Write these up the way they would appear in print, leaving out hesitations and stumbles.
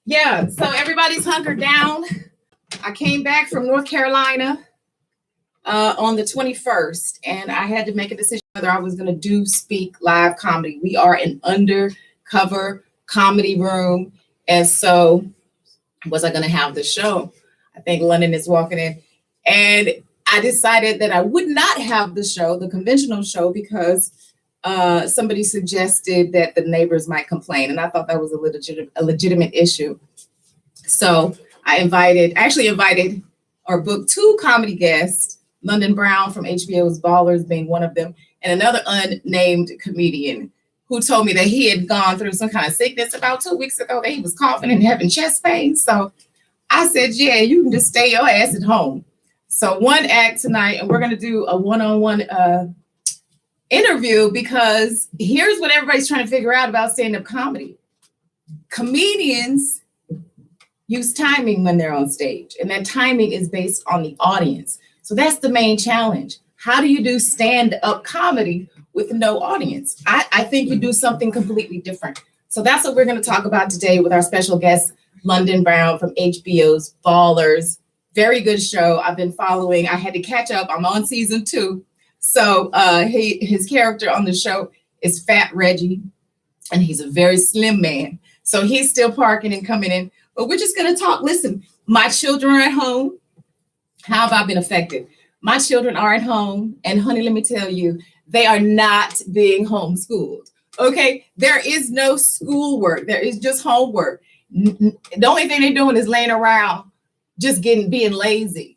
Yeah, so everybody's hunkered down. I came back from North Carolina on the 21st, and I had to make a decision whether I was going to do Speak Live Comedy. We are an undercover comedy room, and so was I going to have the show? I think London is walking in, and I decided that I would not have the show, the conventional show, because somebody suggested that the neighbors might complain, and I thought that was a legitimate issue. So I actually invited or booked two comedy guests, London Brown from HBO's Ballers being one of them, and another unnamed comedian who told me that he had gone through some kind of sickness about 2 weeks ago, that he was coughing and having chest pain. So I said, yeah, you can just stay your ass at home. So one act tonight, and we're going to do a one-on-one interview, because here's what everybody's trying to figure out about stand-up comedy. Comedians use timing when they're on stage, and that timing is based on the audience. So that's the main challenge. How do you do stand-up comedy with no audience? I think you do something completely different. So that's what we're going to talk about today with our special guest, London Brown from HBO's Ballers. Very good show. I've been following. I had to catch up. I'm on season 2. So his character on the show is Fat Reggie, and he's a very slim man. So he's still parking and coming in. But we're just going to talk. Listen, my children are at home. How have I been affected? My children are at home. And honey, let me tell you, they are not being homeschooled. Okay? There is no schoolwork. There is just homework. The only thing they're doing is laying around, just being lazy.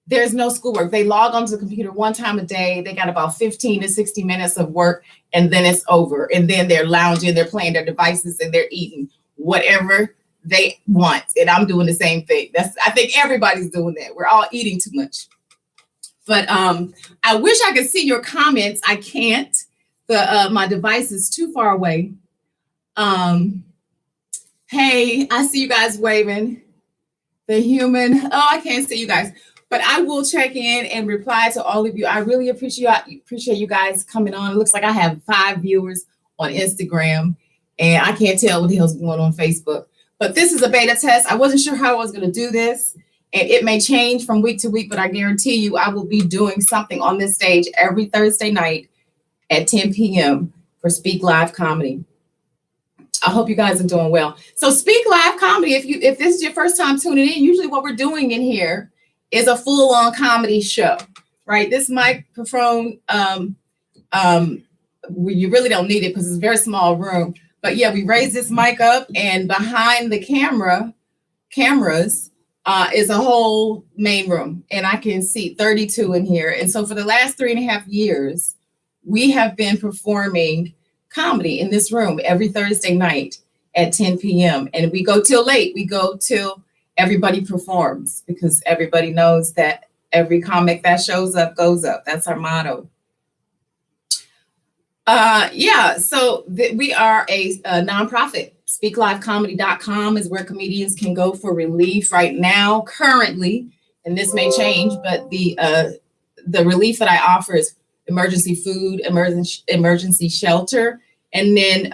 There's no schoolwork. They log onto the computer one time a day. They got about 15 to 60 minutes of work, and then it's over. And then they're lounging, they're playing their devices, and they're eating whatever they want. And I'm doing the same thing. I think everybody's doing that. We're all eating too much. But I wish I could see your comments. I can't. My device is too far away. Hey, I see you guys waving. The human. Oh, I can't see you guys. But I will check in and reply to all of you. I really appreciate you guys coming on. It looks like I have 5 viewers on Instagram, and I can't tell what the hell's going on Facebook. But this is a beta test. I wasn't sure how I was going to do this, and it may change from week to week, but I guarantee you I will be doing something on this stage every Thursday night at 10 p.m. for Speak Live Comedy. I hope you guys are doing well. So Speak Live Comedy, if this is your first time tuning in, usually what we're doing in here is a full-on comedy show, right? This microphone, you really don't need it because it's a very small room. But yeah, we raise this mic up, and behind the cameras is a whole main room, and I can see 32 in here. And so for the last 3.5 years, we have been performing comedy in this room every Thursday night at 10 p.m. And we go till late. We go till everybody performs, because everybody knows that every comic that shows up goes up. That's our motto. So we are a nonprofit. SpeakLiveComedy.com is where comedians can go for relief right now, currently, and this may change, but the relief that I offer is emergency food, emergency shelter, and then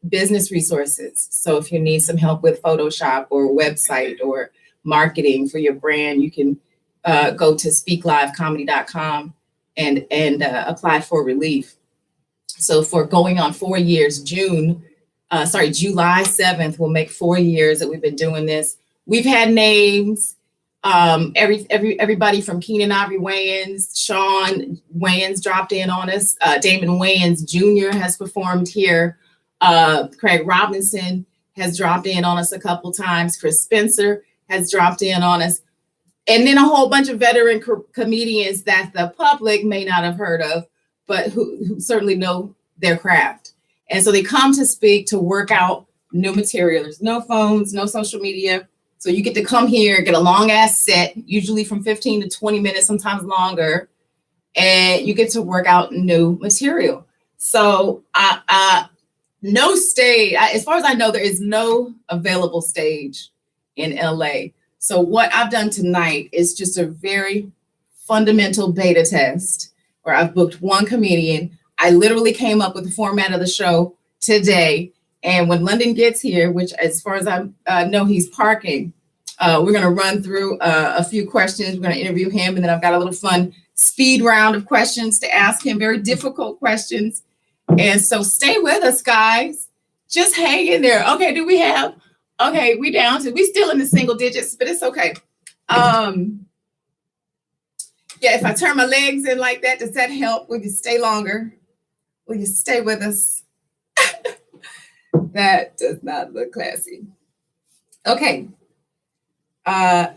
business resources. So if you need some help with Photoshop or website or marketing for your brand, you can go to SpeakLiveComedy.com and apply for relief. So for going on 4 years, July 7th will make 4 years that we've been doing this. We've had names, everybody from Keenan Ivory Wayans, Sean Wayans dropped in on us. Damon Wayans Jr. has performed here. Craig Robinson has dropped in on us a couple times. Chris Spencer has dropped in on us. And then a whole bunch of veteran comedians that the public may not have heard of, but who certainly know their craft. And so they come to speak to work out new material. There's no phones, no social media. So you get to come here, get a long ass set, usually from 15 to 20 minutes, sometimes longer, and you get to work out new material. So no stage, as far as I know, there is no available stage in LA. So what I've done tonight is just a very fundamental beta test where I've booked one comedian. I literally came up with the format of the show today, And when London gets here, which as far as I know, he's parking, we're going to run through a few questions. We're going to interview him. And then I've got a little fun speed round of questions to ask him, very difficult questions. And so stay with us, guys. Just hang in there. Okay, we down to, we still in the single digits, but it's okay. Yeah, if I turn my legs in like that, does that help? Will you stay longer? Will you stay with us? That does not look classy. Okay. I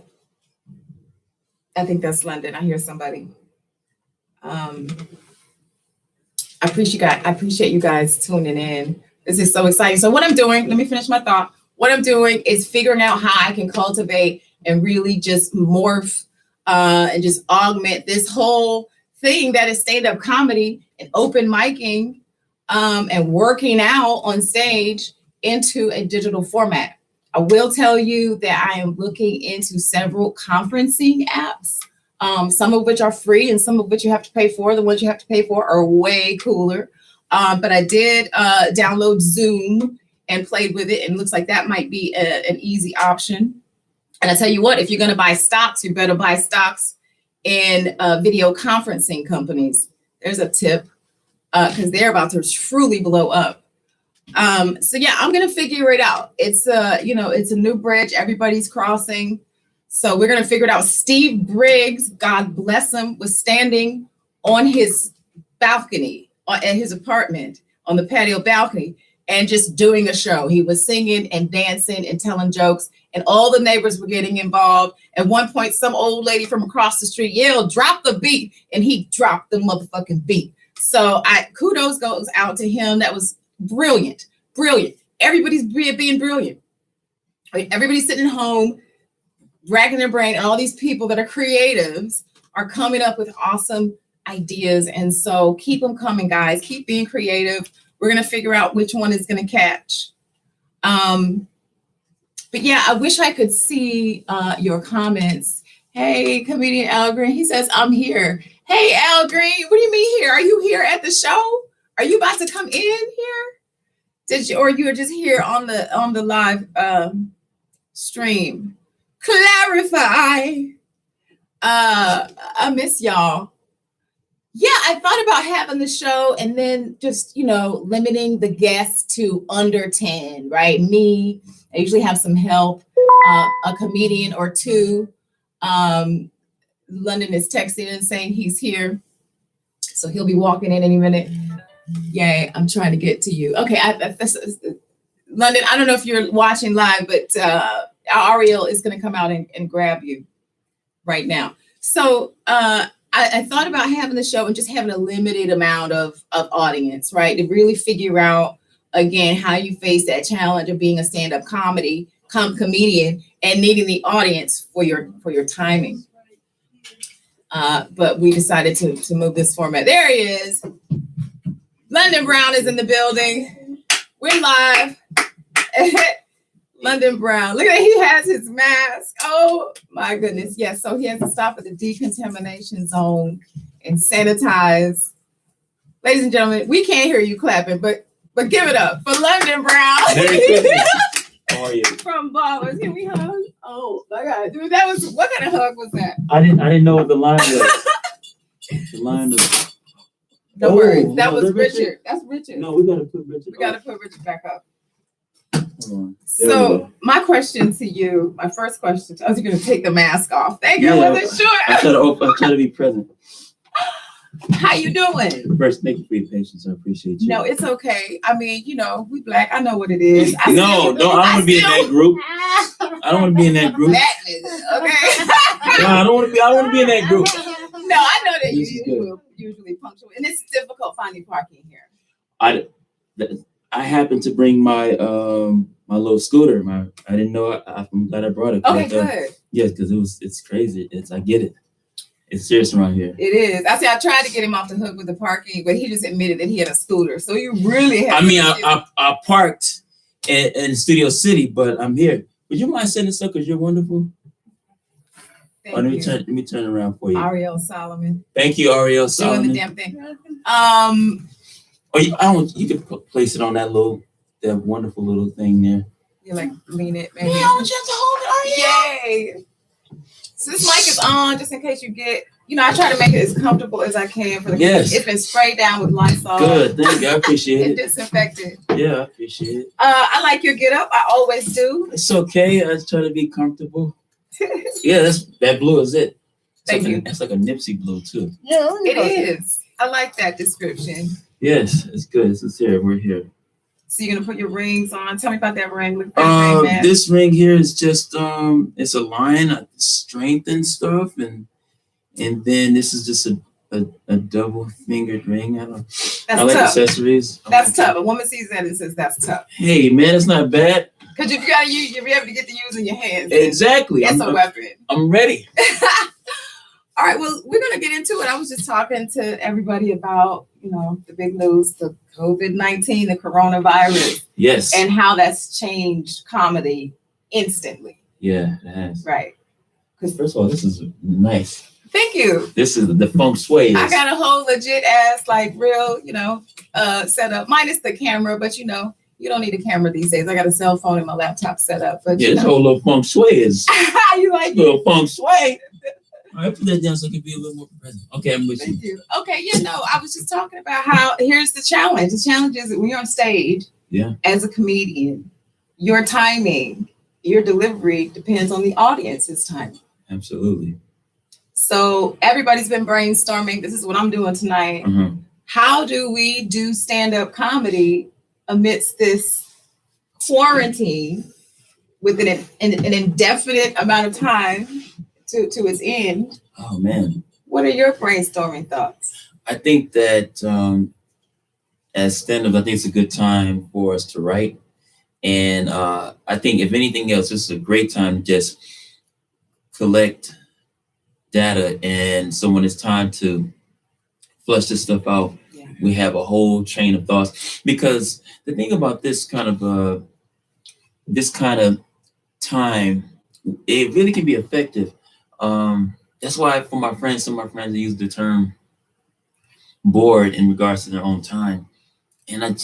think that's London. I hear somebody. I appreciate you guys tuning in. This is so exciting. So what I'm doing, let me finish my thought. What I'm doing is figuring out how I can cultivate and really just morph and just augment this whole thing that is stand-up comedy and open micing and working out on stage into a digital format. I will tell you that I am looking into several conferencing apps, some of which are free and some of which you have to pay for. The ones you have to pay for are way cooler. But I did download Zoom and played with it, and it looks like that might be an easy option. And I tell you what, if you're going to buy stocks, you better buy stocks in video conferencing companies. There's a tip, because they're about to truly blow up. So yeah, I'm going to figure it out. It's it's a new bridge. Everybody's crossing. So we're going to figure it out. Steve Briggs, God bless him, was standing on his balcony at his apartment on the patio balcony and just doing a show. He was singing and dancing and telling jokes, and all the neighbors were getting involved. At one point, some old lady from across the street yelled, "Drop the beat," and he dropped the motherfucking beat. So kudos goes out to him. That was brilliant. Everybody's being brilliant. Everybody's sitting home, racking their brain, and all these people that are creatives are coming up with awesome ideas. And so keep them coming, guys. Keep being creative. We're going to figure out which one is going to catch. But yeah, I wish I could see your comments. Hey, comedian Al Green, he says, I'm here. Hey, Al Green, what do you mean here? Are you here at the show? Are you about to come in here? Or you were just here on the live stream? Clarify. I miss y'all. Yeah, I thought about having the show and then just, limiting the guests to under 10, right? Me, I usually have some help, a comedian or two. London is texting and saying he's here. So he'll be walking in any minute. Yay, I'm trying to get to you. Okay, London, I don't know if you're watching live, but Ariel is going to come out and grab you right now. So I thought about having the show and just having a limited amount of audience, right? To really figure out, again, how you face that challenge of being a stand-up comedian and needing the audience for your timing. But we decided to move this format. There he is. London Brown is in the building. We're live. London Brown. Look at that. He has his mask. Oh my goodness. Yes. So he has to stop at the decontamination zone and sanitize. Ladies and gentlemen, we can't hear you clapping, but give it up for London Brown. How are you? From Ballers. Can we hug? Oh my God. Dude, what kind of hug was that? I didn't know what the line was. The line was. No worries. That was Richard. That's Richard. No, we gotta put Richard. We gotta put Richard back up. Hold on. So my question to you, my first question, I was going to take the mask off. Thank you. I wasn't sure. I try to be present. How you doing? First, thank you for your patience. I appreciate you. No, it's okay. I mean, we Black. I know what it is. No, I don't want to be in that group. I don't want to be in that group. Okay. No, I don't want to be in that group. No, I know that you usually punctual, and it's difficult finding parking here. I happened to bring my my little scooter. I didn't know. I'm glad I brought it. Okay, good. Yeah, because it's crazy. I get it. It's serious around here. It is. I tried to get him off the hook with the parking, but he just admitted that he had a scooter. So you really have. I parked in Studio City, but I'm here. Would you mind saying this up? Because you're wonderful. Thank you. Let me turn around for you. Ariel Solomon. Thank you, Ariel Solomon. Doing the damn thing. You can place it on that little that wonderful little thing there. You like lean it, maybe. Yeah, I want you to hold it. Yay! So this mic is on just in case you get. I try to make it as comfortable as I can for the. Yes. It's been sprayed down with Lysol. Good, thank you. I appreciate and it. disinfected. Yeah, I appreciate it. I like your get up. I always do. It's okay. I try to be comfortable. Yeah, that blue is it. Thank you. It's like a Nipsey blue too. Yeah, it is. I like that description. Yes, it's good. It's here. We're here. So you're gonna put your rings on. Tell me about that ring. Look at that ring, man. This ring here is just it's a line of strength and stuff, and then this is just a double fingered ring. I like tough. accessories. That's tough. A woman sees that and says that's tough. Hey man, it's not bad. Because if you gotta use, you'll be able to get to use in your hands. Exactly. It's a weapon. I'm ready. All right, well, we're gonna get into it. I was just talking to everybody about, the big news, the COVID-19, the coronavirus. Yes. And how that's changed comedy instantly. Yeah, it has. Right. Because first of all, this is nice. Thank you. This is the feng shui. I got a whole legit ass, like real, setup, minus the camera, but you don't need a camera these days. I got a cell phone and my laptop set up. But this whole little feng shui is you like little feng shui. All right, put that down so I can be a little more present. Okay, I'm with Thank you. Okay, I was just talking about how here's the challenge. The challenge is that when you're on stage, as a comedian, your timing, your delivery depends on the audience's timing. Absolutely. So everybody's been brainstorming. This is what I'm doing tonight. Mm-hmm. How do we do stand-up comedy amidst this quarantine with an indefinite amount of time to its end? Oh man. What are your brainstorming thoughts? I think that as stand-up, I think it's a good time for us to write. And I think if anything else, this is a great time to just collect data. And so when it's time to flush this stuff out, we have a whole train of thoughts. Because the thing about this kind of time, it really can be effective. That's why for my friends, some of my friends, they use the term bored in regards to their own time. And I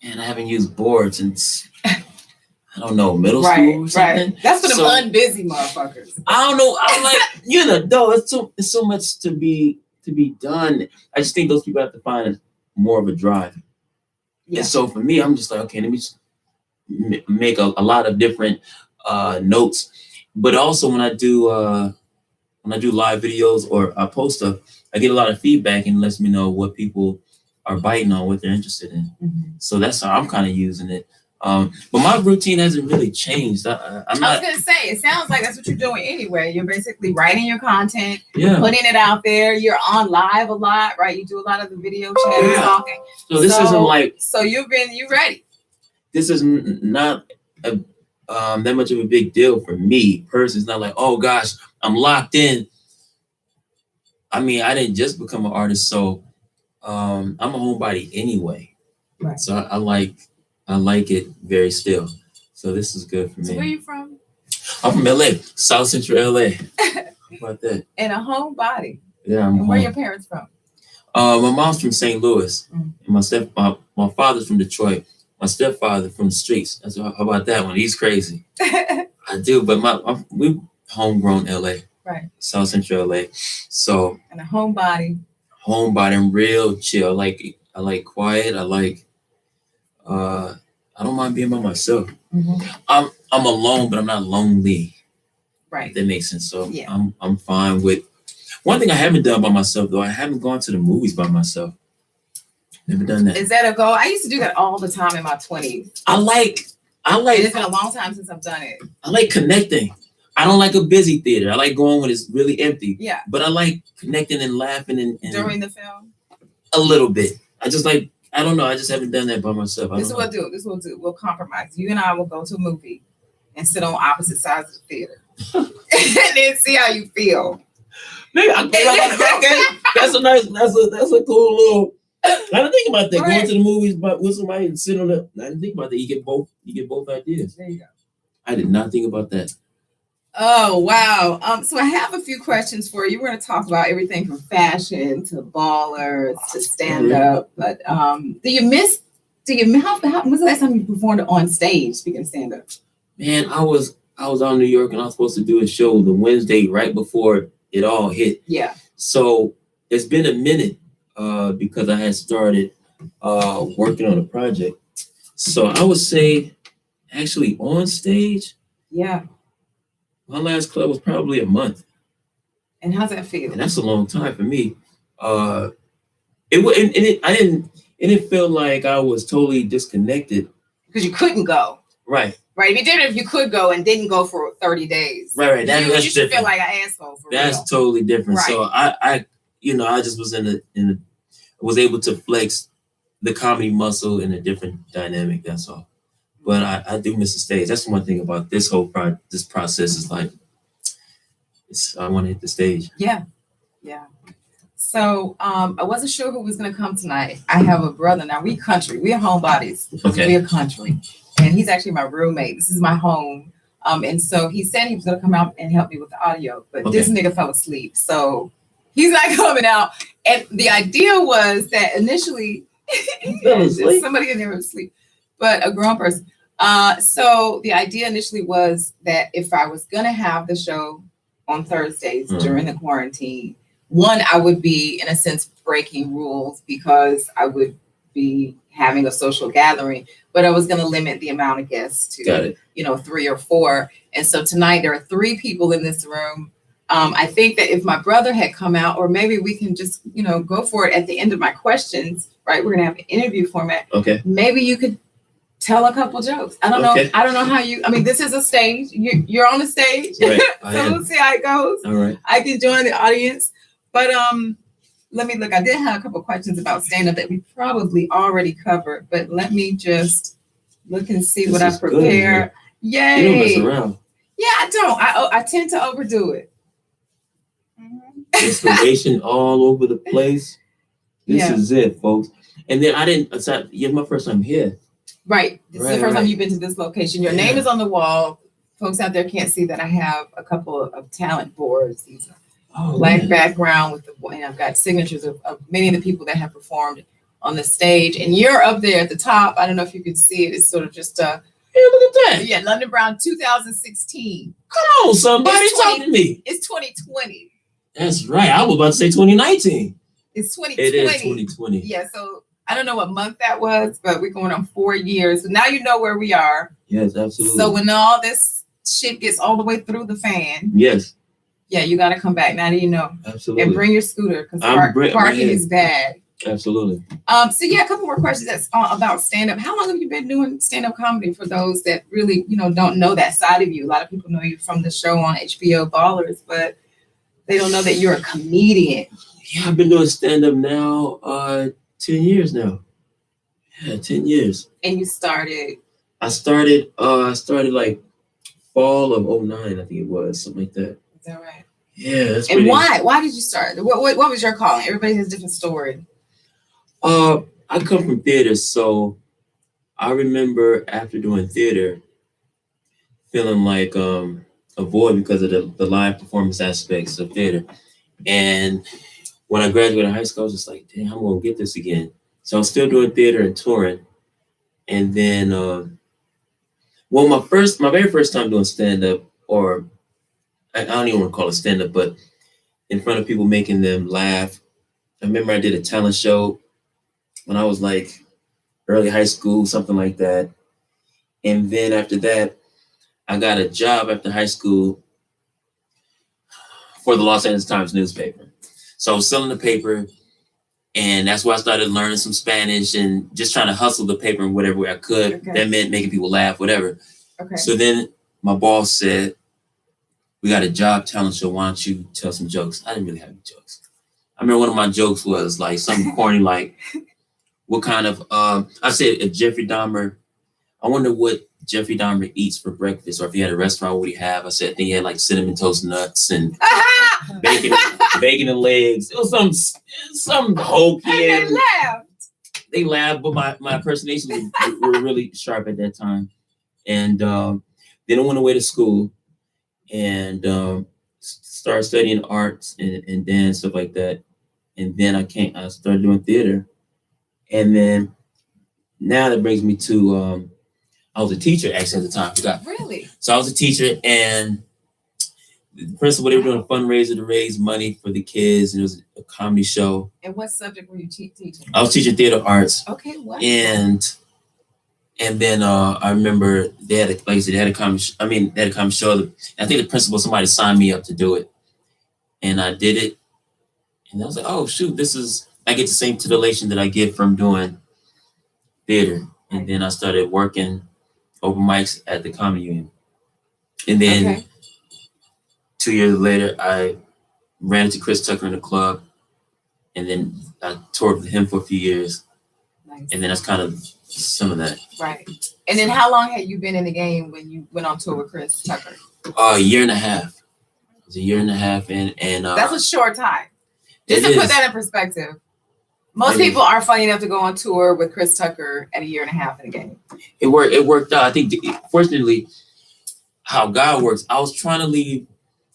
haven't used bored since, I don't know, middle school or something. Right. That's for them unbusy motherfuckers. I don't know. I'm like, it's so much to be done. I just think those people have to find more of a drive. Yeah. And so for me, I'm just like, okay, let me just make a lot of different notes. But also when I do live videos or I post stuff, I get a lot of feedback and it lets me know what people are biting on, what they're interested in. Mm-hmm. So that's how I'm kind of using it. But my routine hasn't really changed. I was gonna say, it sounds like that's what you're doing anyway. You're basically writing your content, putting it out there. You're on live a lot, right? You do a lot of the video chat and talking. So this isn't like. So you ready? This is not that much of a big deal for me personally. It's not like, oh gosh, I'm locked in. I mean, I didn't just become an artist, so I'm a homebody anyway. Right. So I like it very still. So this is good for me. So where are you from? I'm from LA, South Central LA. How about that? And a homebody. Yeah, and where are your parents from? My mom's from St. Louis. And my father's from Detroit. My stepfather from the streets. How about that one? He's crazy. I do, but we homegrown LA. Right. South Central LA. So and a homebody. I'm real chill. I like quiet. I don't mind being by myself. Mm-hmm. I'm alone, but I'm not lonely. Right. If that makes sense. So yeah. I'm fine with. One thing I haven't done by myself though, I haven't gone to the movies by myself. Never done that. Is that a goal? I used to do that all the time in my 20s. I like. It's been a long time since I've done it. I like connecting. I don't like a busy theater. I like going when it's really empty. Yeah. But I like connecting and laughing and during the film. A little bit. I don't know. I just haven't done that by myself. This is what we'll do. We'll compromise. You and I will go to a movie and sit on opposite sides of the theater, and then see how you feel. Maybe that's a cool little. I didn't think about that. Right. Going to the movies, but with somebody and sit on the. I didn't think about that. You get both ideas. There you go. I did not think about that. Oh wow! So I have a few questions for you. We're going to talk about everything from fashion to ballers to stand up. But do you miss How was the last time you performed on stage? Speaking of stand up. Man, I was out in New York and I was supposed to do a show the Wednesday right before it all hit. Yeah. So it's been a minute because I had started working on a project. So I would say actually on stage. Yeah. My last club was probably a month. And how's that feel? And that's a long time for me. It didn't feel like I was totally disconnected. Because you couldn't go. Right. Right. If you did it, if you could go and didn't go for 30 days. Right. That's you should different. feel like an asshole for That's real. totally different. Right. So I just was was able to flex the comedy muscle in a different dynamic. That's all. But I do miss the stage. That's one thing about this whole this process is like, I want to hit the stage. Yeah. Yeah. So I wasn't sure who was going to come tonight. I have a brother. Now we country. We are homebodies. Okay. We are country. And he's actually my roommate. This is my home. And so he said he was going to come out and help me with the audio. But this nigga fell asleep. So he's not coming out. And the idea was that initially, somebody in there was asleep, but a grown person. So the idea initially was that if I was going to have the show on Thursdays during the quarantine, one, I would be, in a sense, breaking rules because I would be having a social gathering, but I was going to limit the amount of guests to, 3 or 4. And so tonight there are 3 people in this room. I think that if my brother had come out, or maybe we can just, go for it at the end of my questions, right? We're going to have an interview format. Okay. Maybe you could tell a couple jokes. I don't know. I don't know how this is a stage. You're on the stage. Right. So we'll see how it goes. All right. I can join the audience. But let me look. I did have a couple questions about stand-up that we probably already covered, but let me just look and see what I prepared. Yay! You don't mess around. Yeah, I don't. I tend to overdo it. Inspiration all over the place. This is it, folks. And then it's my first time here. Right. This is the first time you've been to this location. Your name is on the wall. Folks out there can't see that I have a couple of talent boards. These are black background with and I've got signatures of many of the people that have performed on the stage. And you're up there at the top. I don't know if you can see it. It's sort of just hey, look at that. Yeah, London Brown 2016. Come on, somebody talk to me. It's 2020. That's right. I was about to say 2019. It's 2020. It is 2020. Yeah, so I don't know what month that was, but we're going on 4 years. So now you know where we are. Yes, absolutely. So when all this shit gets all the way through the fan. Yes. Yeah, you got to come back. Now that you know. Absolutely. And bring your scooter because parking is bad. Absolutely. So yeah, a couple more questions that's about stand-up. How long have you been doing stand-up comedy for those that really, don't know that side of you? A lot of people know you from the show on HBO Ballers, but they don't know that you're a comedian. Yeah, I've been doing stand-up now 10 years now. Yeah, 10 years. And you started? I started like fall of 2009, I think it was, something like that. Is that right? Yeah, that's and why? Why did you start? What was your calling? Everybody has a different story. I come from theater, so I remember after doing theater feeling like a void because of the live performance aspects of theater. And when I graduated high school, I was just like, damn, I'm gonna get this again. So I was still doing theater and touring. And then my very first time doing stand-up, or I don't even want to call it stand-up, but in front of people making them laugh. I remember I did a talent show when I was like early high school, something like that. And then after that, I got a job after high school for the Los Angeles Times newspaper. So I was selling the paper, and that's where I started learning some Spanish and just trying to hustle the paper in whatever way I could. Okay. That meant making people laugh, whatever. Okay. So then my boss said, we got a job talent show. Why don't you tell some jokes? I didn't really have any jokes. I remember one of my jokes was like something corny, like what kind of, I said, if Jeffrey Dahmer, I wonder what Jeffrey Dahmer eats for breakfast, or if he had a restaurant, what would he have? I said, I think he had like cinnamon toast nuts and bacon and legs. It was some hokey. And they laughed. They laughed, but my impersonations were really sharp at that time. And then I went away to school and started studying arts and dance, stuff like that. And then I started doing theater. And then now that brings me to I was a teacher actually at the time. I forgot. Really? So I was a teacher, and the principal, they were doing a fundraiser to raise money for the kids, and it was a comedy show. And what subject were you teaching? I was teaching theater arts. Okay, what? And then I remember they had they had a comedy. They had a comedy show. I think the principal, somebody signed me up to do it, and I did it. And I was like, oh shoot, I get the same titillation that I get from doing theater. And then I started working open mics at the Comedy Union. And then 2 years later, I ran into Chris Tucker in the club, and then I toured with him for a few years. Nice. And then that's kind of some of that. Right. And then how long had you been in the game when you went on tour with Chris Tucker? A year and a half. It was a year and a half, and that's a short time. Just to put that in perspective, most people aren't funny enough to go on tour with Chris Tucker at a year and a half in the game. It worked out. I think, fortunately, how God works, I was trying to leave.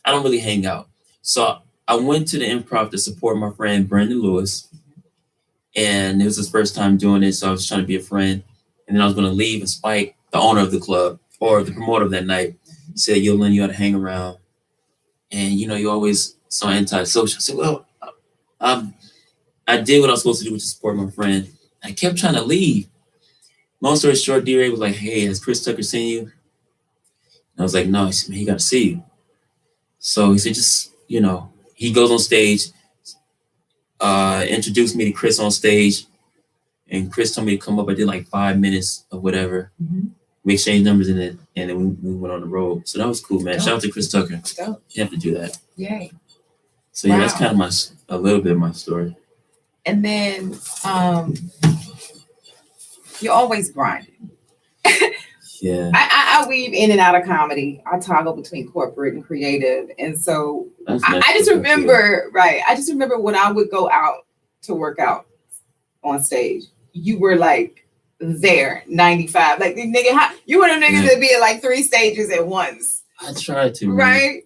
I don't really hang out. So I went to the Improv to support my friend, Brandon Lewis. And it was his first time doing it, so I was trying to be a friend. And then I was going to leave, and Spike, the owner of the club, or the promoter of that night, said, yo, Lynn, you ought to hang around. And, you're always so antisocial. I said, well, I did what I was supposed to do, which is support my friend. I kept trying to leave. Long story short, D-Ray was like, hey, has Chris Tucker seen you? And I was like, no. He said, man, he got to see you. So he said, just, he goes on stage, introduced me to Chris on stage, and Chris told me to come up. I did like 5 minutes of whatever. Mm-hmm. We exchanged numbers, and then we went on the road. So that was cool, man. Dope. Shout out to Chris Tucker. Dope. You have to do that. Yay. So yeah, that's kind of a little bit of my story. And then you're always grinding. Yeah. I weave in and out of comedy. I toggle between corporate and creative. And so I just remember, I just remember when I would go out to work out on stage, you were like there, 95. Like, nigga, you were the nigga that be at like 3 stages at once. I tried to. Right? Man.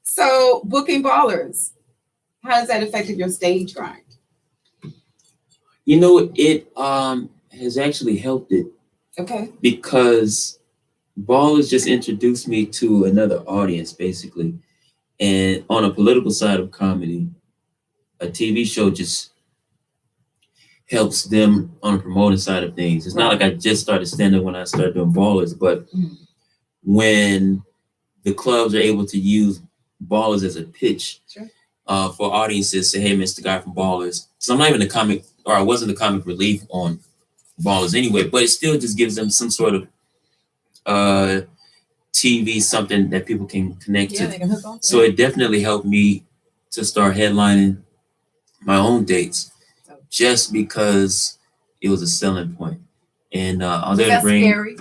So booking ballers, how has that affected your stage grind? It has actually helped it. Okay. Because Ballers just introduced me to another audience, basically. And on a political side of comedy, a TV show just helps them on the promoting side of things. It's not like I just started stand-up when I started doing Ballers, but when the clubs are able to use Ballers as a pitch for audiences, say, hey, Mr. Guy from Ballers. So I'm not even the comic, or I wasn't the comic relief on Ballers anyway, but it still just gives them some sort of TV, something that people can connect to. They can hook on. So it definitely helped me to start headlining my own dates, just because it was a selling point. And I was able to bring. Scary?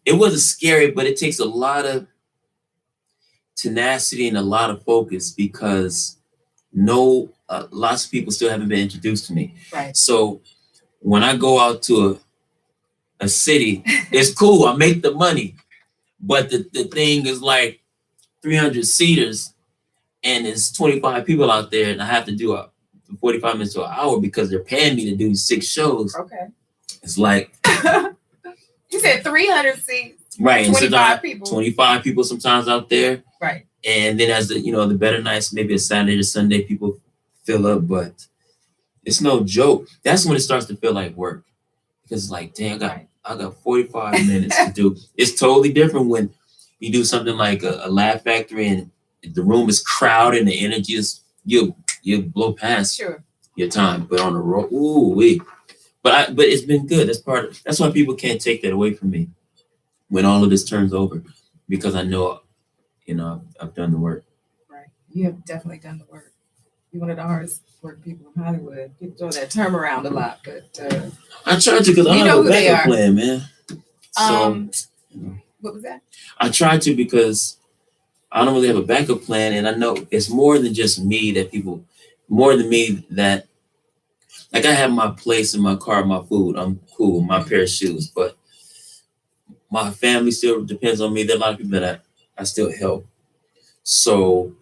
It wasn't scary, but it takes a lot of tenacity and a lot of focus, because lots of people still haven't been introduced to me. Right. So when I go out to a city, it's cool. I make the money, but the thing is like 300 seaters, and there's 25 people out there, and I have to do 45 minutes to an hour because they're paying me to do 6 shows. Okay. It's like you said 300 seats. Right. 25 people. 25 people sometimes out there. Right. And then as the better nights, maybe a Saturday or Sunday, people fill up, but it's no joke. That's when it starts to feel like work. Because it's like, dang, I got 45 minutes to do. It's totally different when you do something like a Laugh Factory and the room is crowded and the energy is, you blow past your time. But on the road, ooh-wee. But it's been good. That's why people can't take that away from me when all of this turns over, because I know, I've done the work. Right. You have definitely done the work. You're one of the hardest work people in Hollywood. People throw that term around a lot, but I tried to, because I don't have a backup plan, man. So what was that? I tried to, because I don't really have a backup plan, and I know it's more than just me more than me that, like, I have my place in my car, my food, I'm cool, my pair of shoes, but my family still depends on me. There are a lot of people that I still help. So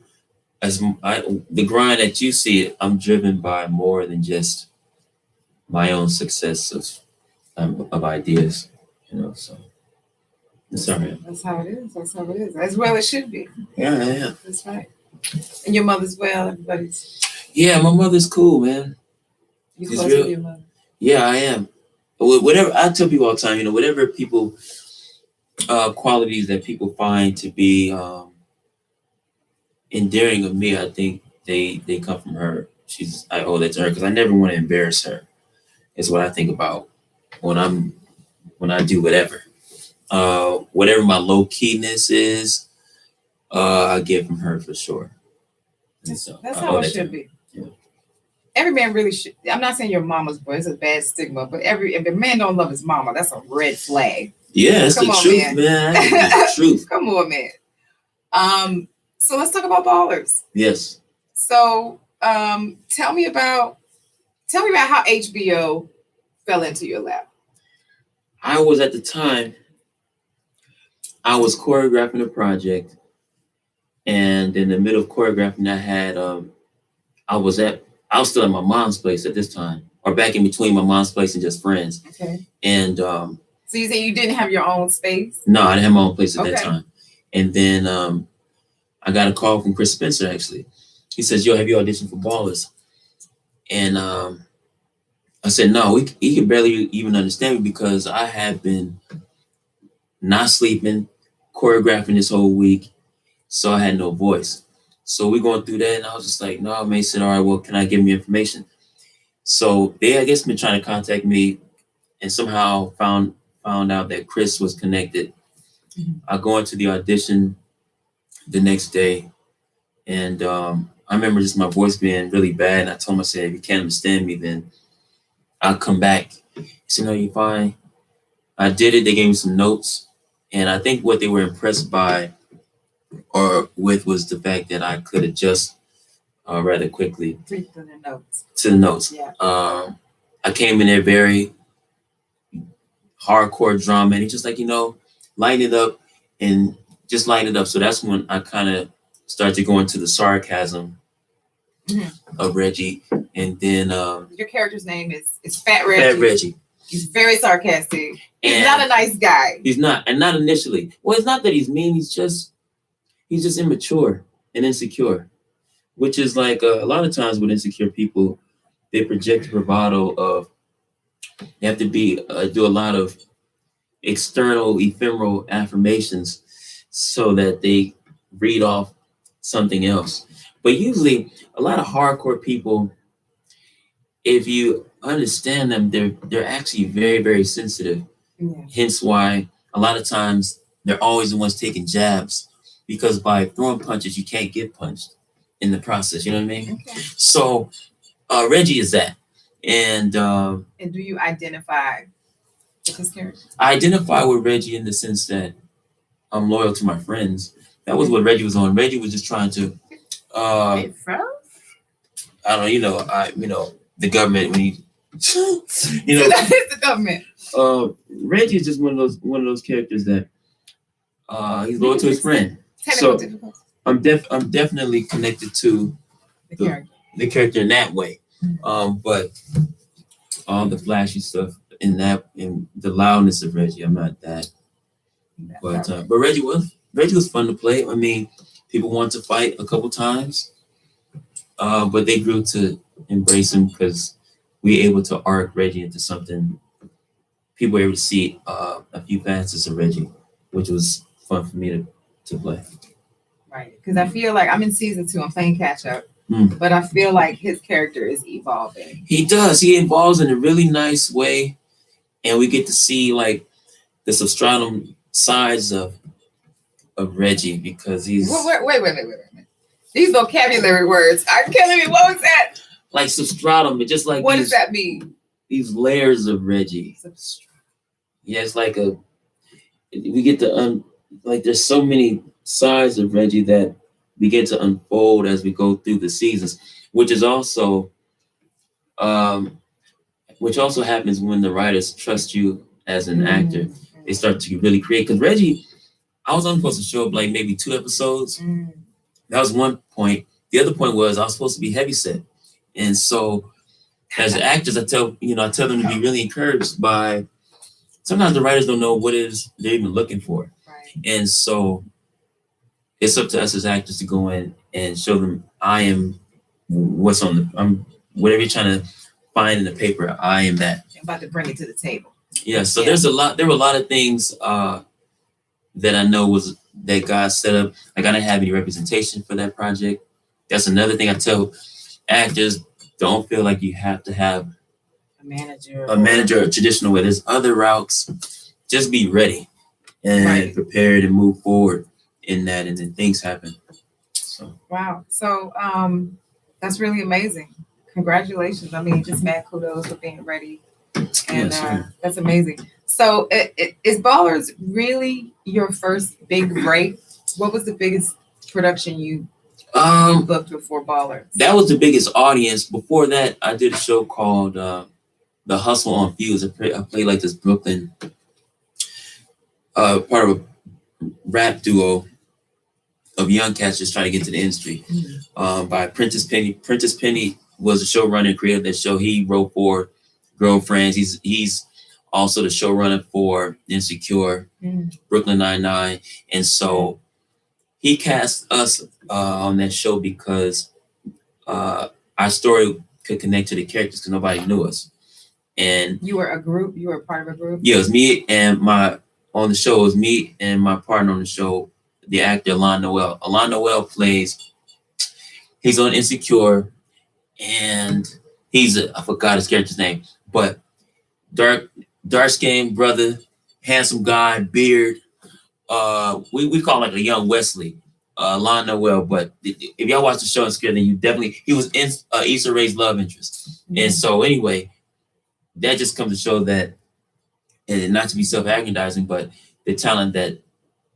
the grind that you see, I'm driven by more than just my own success of ideas, So it's all right. That's how it is. That's how it is. As well it should be. Yeah. That's right. And your mother's well. Everybody's. Yeah, my mother's cool, man. You She's close real. with your mother. Yeah, I am. Whatever I tell people all the time, whatever people qualities that people find to be endearing of me, I think they come from her. I owe that to her because I never want to embarrass her. Is what I think about when I do whatever. Whatever my low keyness is, I get from her for sure. So that's how it should be. Yeah. Every man really should. I'm not saying your mama's boy. It's a bad stigma, but if a man don't love his mama, that's a red flag. Yeah, that's the truth, man. That's the truth. Come on, man. So let's talk about ballers. Yes. So tell me about how HBO fell into your lap. I was at the time, I was choreographing a project, and in the middle of choreographing, I was still at my mom's place at this time, or back in between my mom's place and just friends. Okay. And so you say you didn't have your own space? No, I didn't have my own place at that time. And then I got a call from Chris Spencer, actually. He says, "Yo, have you auditioned for Ballers?" And I said, "No." He could barely even understand me because I had been not sleeping, choreographing this whole week, so I had no voice. So we're going through that, and I was just like, "No." Man, he said, "All right, well, can I give me information?" So they, I guess, been trying to contact me, and somehow found out that Chris was connected. Mm-hmm. I go into the audition the next day, and I remember just my voice being really bad. And I told him, I said, "If you can't understand me, then I'll come back." He said, "No, you're fine." I did it. They gave me some notes, and I think what they were impressed by was the fact that I could adjust rather quickly to the notes. Yeah. I came in there very hardcore drama, and he just like, lighten it up and just lighten it up. So that's when I kind of started to go into the sarcasm of Reggie. And then your character's name is Fat Reggie. Fat Reggie. He's very sarcastic. He's not a nice guy. He's not, and not initially. Well, it's not that he's mean. He's just immature and insecure, which is like a lot of times with insecure people, they project bravado of they have to do a lot of external ephemeral affirmations so that they read off something else. But usually a lot of hardcore people, if you understand them, they're actually very, very sensitive. Yeah. Hence why a lot of times they're always the ones taking jabs, because by throwing punches, you can't get punched in the process. You know what I mean? Okay. So Reggie is that. And do you identify with his character? I identify with Reggie in the sense that I'm loyal to my friends. That was what Reggie was on. Reggie was just trying to I don't know, the government when he the government. Reggie is just one of those characters that he's loyal to his friend. So I'm definitely connected to the character in that way. But all the flashy stuff in the loudness of Reggie, I'm not that. But Reggie was fun to play. I mean, people want to fight a couple times, but they grew to embrace him because we were able to arc Reggie into something. People were able to see a few facets of Reggie, which was fun for me to play. Right, because I feel like I'm in season 2. I'm playing catch up, but I feel like his character is evolving. He does. He evolves in a really nice way, and we get to see like the substratum sides of Reggie because he's. Wait. These vocabulary words are killing me. What was that? Like substratum, but just like what does that mean? These layers of Reggie. Yeah, it's like we get to like there's so many sides of Reggie that we get to unfold as we go through the seasons, which also happens when the writers trust you as an actor. They start to really create. Because Reggie, I was only supposed to show up like maybe 2 episodes. That was one point. The other point was I was supposed to be heavyset, and so as actors, I tell them to be really encouraged by. Sometimes the writers don't know what it is they're even looking for, Right. and so it's up to us as actors to go in and show them I am what's on the whatever you're trying to find in the paper. I am that. I'm about to bring it to the table. Yeah. So there were a lot of things that I know that God set up. Like I didn't have any representation for that project. That's another thing I tell actors: don't feel like you have to have a manager a traditional way. There's other routes. Just be ready and prepared and move forward in that, and then things happen. So wow. So that's really amazing. Congratulations. I mean, just mad kudos for being ready. And that's amazing. So is Ballers really your first big break? What was the biggest production you booked before Ballers? That was the biggest audience. Before that, I did a show called The Hustle on Fuse. I played like this Brooklyn part of a rap duo of young cats just trying to get to the industry. By Prentice Penny. Prentice Penny was the showrunner and created that show. He wrote for Girlfriends. He's also the showrunner for Insecure, Brooklyn Nine-Nine. And so he cast us on that show because our story could connect to the characters because nobody knew us. And you were a group? You were part of a group? Yeah, it was me and on the show, it was me and my partner on the show, the actor Alon Noel. Alon Noel he's on Insecure, and I forgot his character's name, but dark-skinned brother, handsome guy, beard. We call him like a young Wesley, Alon Noel. But if y'all watch the show Insecure, then he was in Issa Rae's love interest. And so anyway, that just comes to show that, and not to be self-aggrandizing, but the talent that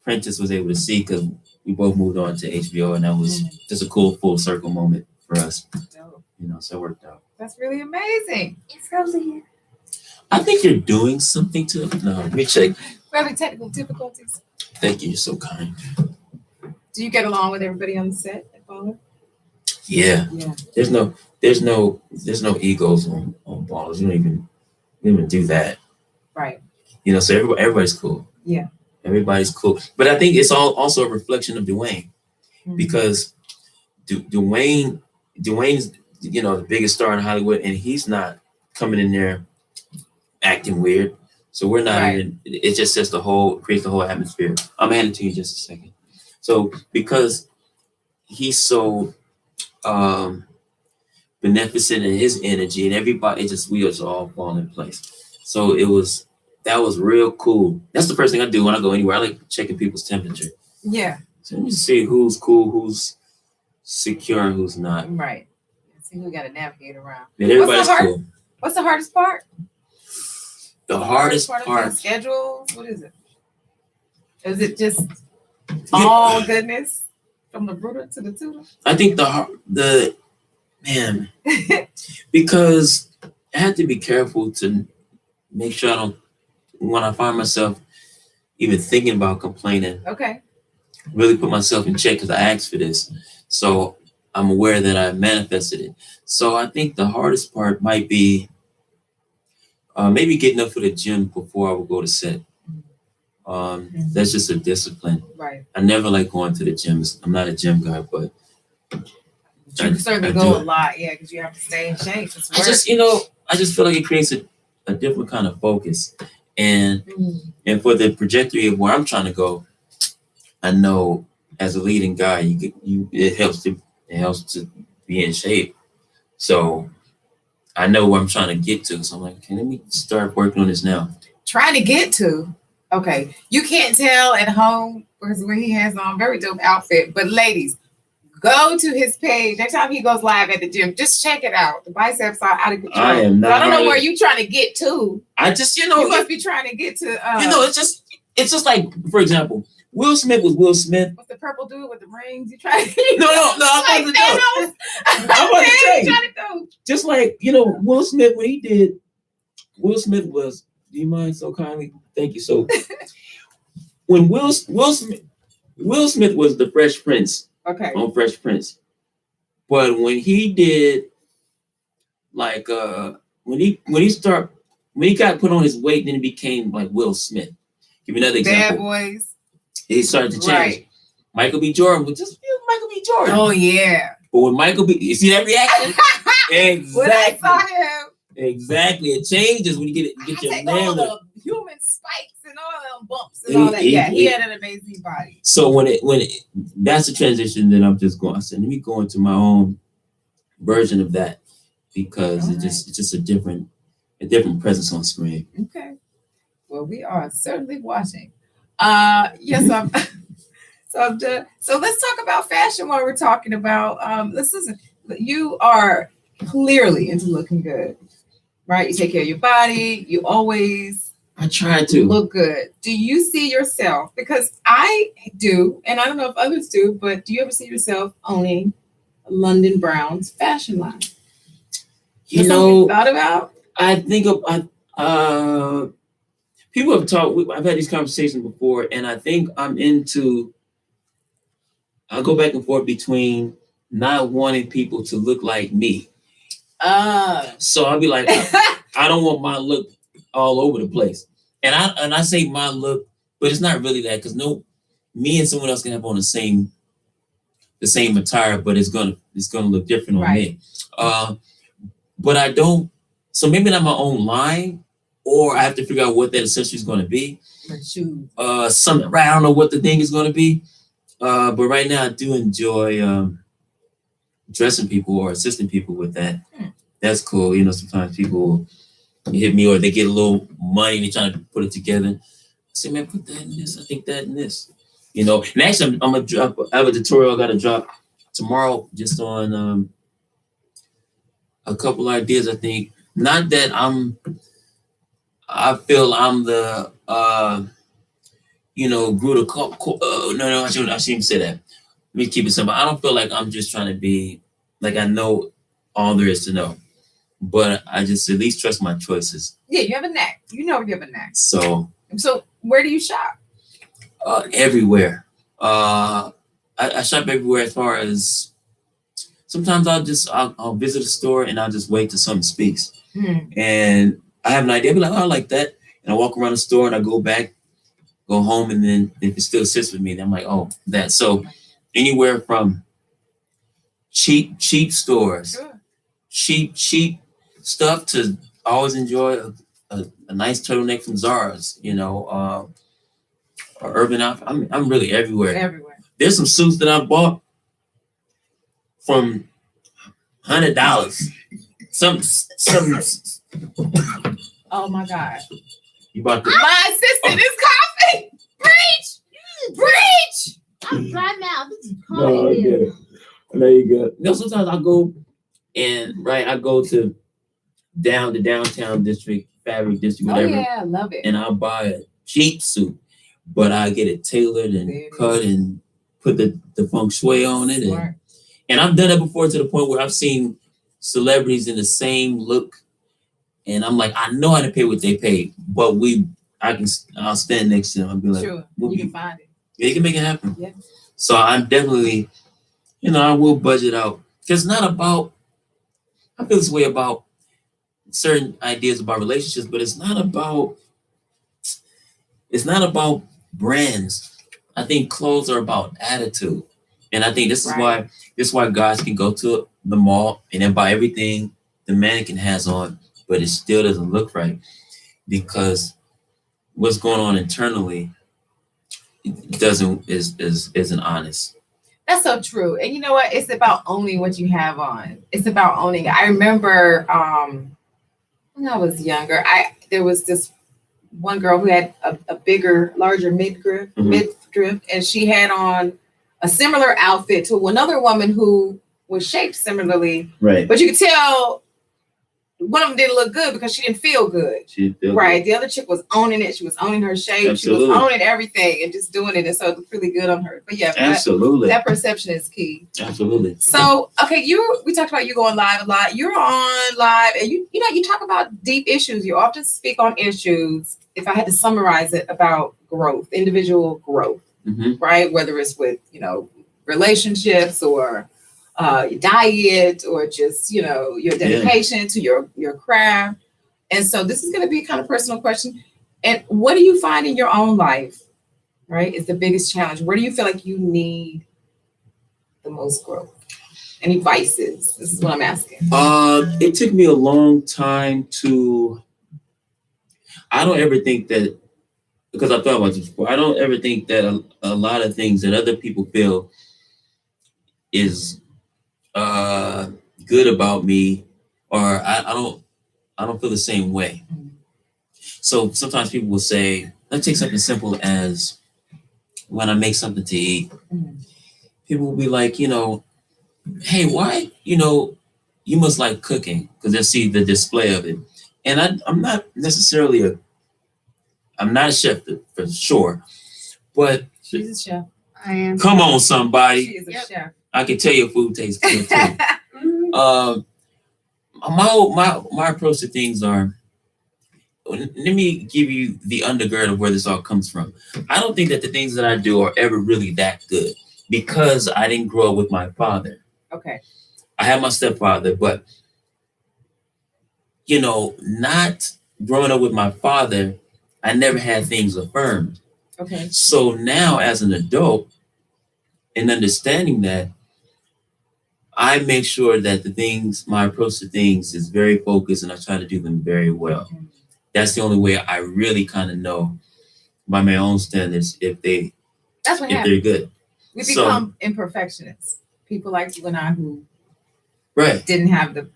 Prentice was able to see, because we both moved on to HBO, and that was just a cool full circle moment for us. Dope. So it worked out. That's really amazing. It's Rosie here. I think you're doing something to it. No, let me check. We're having technical difficulties. Thank you. You're so kind. Do you get along with everybody on the set at Baller? Yeah. There's no egos on Ballers. We don't even do that. Right. So everybody's cool. Yeah. Everybody's cool. But I think it's also a reflection of Dwayne, because Dwayne's the biggest star in Hollywood, and he's not coming in there acting weird. So we're not even. It just creates the whole atmosphere. I'm gonna hand it to you in just a second. So because he's so beneficent in his energy, and everybody, we just all fall in place. So that was real cool. That's the first thing I do when I go anywhere. I like checking people's temperature. Yeah. So let me see who's cool, who's secure, and who's not. Right. See who got to navigate around. And everybody's cool. What's the hardest part? The hardest part. Of schedules. What is it? Is it just all goodness from the brooder to the tutor? I think the man, because I had to be careful to make sure when I find myself even thinking about complaining, really put myself in check, because I asked for this. So I'm aware that I manifested it. So I think the hardest part might be maybe getting up for the gym before I would go to set. That's just a discipline. Right. I never like going to the gym. I'm not a gym guy, but you certainly go a lot, because you have to stay in shape. I just feel like it creates a different kind of focus, and for the trajectory of where I'm trying to go, I know as a leading guy, it helps to be in shape. So I know where I'm trying to get to. So I'm like, okay, let me start working on this now. Trying to get to. Okay. You can't tell at home because when he has on very dope outfit. But ladies, go to his page. Next time he goes live at the gym, just check it out. The biceps are out of control. I am not. I don't know where you're trying to get to. I just, you must be trying to get to. It's just like, for example, Will Smith was Will Smith. What's the purple dude with the rings? You try to No, I'm about to tell you. Just like, Will Smith, when he did, Will Smith was, do you mind so kindly? Thank you. So when Will Smith was the Fresh Prince on Fresh Prince. But when he did like when he got put on his weight, then he became like Will Smith. Give me another example. Bad Boys. He started to change. Right. Michael B. Jordan was just Michael B. Jordan. Oh yeah. But when Michael B. You see that reaction? Exactly. When I saw him. Exactly. It changes when you get your take name. all the human spikes and all them bumps and all that. Yeah, he had an amazing body. So when that's a transition, then I'm just going. I said, let me go into my own version of that because it's just a different presence on screen. Okay. Well, we are certainly watching. Yes, I'm. So let's talk about fashion while we're talking about. Let's listen. You are clearly into looking good, right? You take care of your body. You always. I try to look good. Do you see yourself? Because I do, and I don't know if others do, but do you ever see yourself owning London Brown's fashion line? You know, thought about? I think people have talked. I've had these conversations before, and I think I go back and forth between not wanting people to look like me. So I'll be like, I don't want my look all over the place. And I say my look, but it's not really that because me and someone else can have on the same attire, but it's gonna look different on me. But I don't. So maybe not my own line, or I have to figure out what that accessory is going to be. Something. Right, I don't know what the thing is going to be. But right now I do enjoy dressing people or assisting people with that. That's cool. You know, sometimes people hit me or they get a little money and they're trying to put it together. I say, man, put that in this. I think that in this. You know, and actually I'm gonna drop. I have a tutorial I got to drop tomorrow just on a couple ideas. I think not that I feel I'm the grew the no, I shouldn't even say that. Let me keep it simple. I don't feel like I'm just trying to be like I know all there is to know, but I just at least trust my choices. Yeah, you have a knack. You know you have a knack. So where do you shop? Everywhere. I shop everywhere. As far as sometimes I'll visit a store and I'll just wait till something speaks, and I have an idea. I'll be like, oh, I like that, and I walk around the store and I go back. Go home, and then if it still sits with me, then I'm like, oh, that. So anywhere from cheap stores, cheap stuff to I always enjoy a nice turtleneck from Zara's, or Urban Outfitters. I'm really everywhere. Everywhere. There's some suits that I bought from $100. Some. Oh my God. You bought my assistant is coughing. Breach. I'm dry mouth. This is No, calling. there you go. Sometimes I go I go to the downtown district, fabric district, whatever. Oh yeah, I love it. And I'll buy a cheap suit, but I get it tailored and cut and put the feng shui on it. And I've done it before to the point where I've seen celebrities in the same look. And I'm like, I know how to pay what they paid, but I'll stand next to them and be like, sure, you can find it. Yeah, you can make it happen. Yeah. So I'm definitely, I will budget out. Because it's not about, I feel this way about certain ideas about relationships, but it's not about brands. I think clothes are about attitude. And I think this is why guys can go to the mall and then buy everything the mannequin has on, but it still doesn't look right because what's going on internally isn't honest. That's so true. And you know what? It's about owning what you have on. It's about owning. I remember when I was younger, there was this one girl who had a bigger, larger midriff, and she had on a similar outfit to another woman who was shaped similarly. Right. But you could tell one of them didn't look good because she didn't feel good. Right. The other chick was owning it. She was owning her shape. Absolutely. She was owning everything and just doing it. And so it looked really good on her. But yeah, absolutely. That perception is key. Absolutely. So, okay, we talked about you going live a lot. You're on live and you talk about deep issues. You often speak on issues, if I had to summarize it, about growth, individual growth, right? Whether it's with, relationships or your diet or just, your dedication to your craft. And so this is going to be a kind of personal question. And what do you find in your own life, right, is the biggest challenge? Where do you feel like you need the most growth? Any vices? This is what I'm asking. It took me a long time I don't ever think that, because I thought about this before, I don't ever think that a lot of things that other people feel is good about me, or I don't feel the same way. So sometimes people will say, let's take something simple as when I make something to eat. People will be like, hey, why, you must like cooking, because they'll see the display of it. And I'm not necessarily I'm not a chef for sure, but She's a chef. I am. come on, somebody. She is a chef. I can tell your food tastes good too. My approach to things are, let me give you the undergird of where this all comes from. I don't think that the things that I do are ever really that good because I didn't grow up with my father. Okay. I had my stepfather, but not growing up with my father, I never had things affirmed. Okay. So now as an adult and understanding that, I make sure that my approach to things is very focused and I try to do them very well. That's the only way I really kind of know by my own standards if That's what they're happens. good. We So- become imperfectionists. People like you and I who Right. didn't have the